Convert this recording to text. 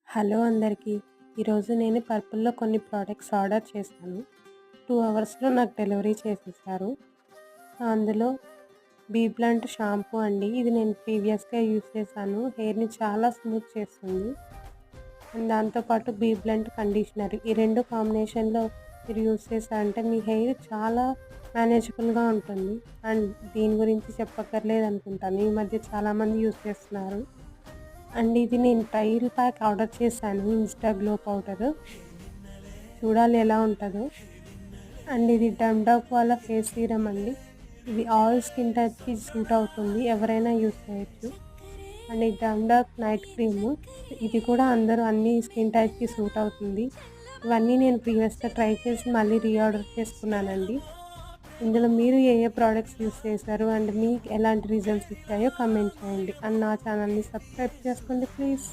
Hello అందరికీ. ఈరోజు నేను పర్పుల్‌లో కొన్ని ప్రొడక్ట్స్ ఆర్డర్ చేశాను. 2 అవర్స్‌లో నాకు డెలివరీ చేసేసారు. అందులో బీ బ్లంట్ షాంపూ అండి. ఇది నేను ప్రీవియస్‌గా యూజ్ చేశాను. హెయిర్‌ని చాలా స్మూత్ చేస్తుంది. అండ్ దాంతో పాటు బీ బ్లంట్ కండిషనర్. ఈ 2 కాంబినేషన్‌లో మీరు యూజ్ చేశారంటే మీ హెయిర్ చాలా మేనేజబుల్‌గా ఉంటుంది. అండ్ దీని గురించి చెప్పక్కర్లేదనుకుంటాను. ఈ మధ్య చాలామంది యూజ్ చేస్తున్నారు. అండ్ ఇది నేను ట్రయల్ ప్యాక్ ఆర్డర్ చేశాను ఇన్‌స్టా గ్లో పౌడరు. చూడాలి ఎలా ఉంటదో. అండ్ ఇది డమ్ డాక్ వాళ్ళ ఫేస్ సీరమ్ అండి. ఇది ఆల్ స్కిన్ టైప్‌కి సూట్ అవుతుంది. ఎవరైనా యూజ్ చేయొచ్చు. అండ్ ఈ డమ్ డాక్ నైట్ క్రీము. ఇది కూడా అన్ని స్కిన్ టైప్‌కి సూట్ అవుతుంది. ఇవన్నీ నేను ప్రీవియస్‌గా ట్రై చేసి మళ్ళీ రీఆర్డర్ చేసుకున్నానండి. ఇందులో మీరు ఏ ఏ ప్రొడక్ట్స్ యూజ్ చేశారు? అండ్ మీకు ఎలాంటి రిజల్ట్స్ ఇచ్చాయో కామెంట్ చేయండి. అండ్ నా ఛానల్‌ని సబ్స్క్రైబ్ చేసుకోండి ప్లీజ్.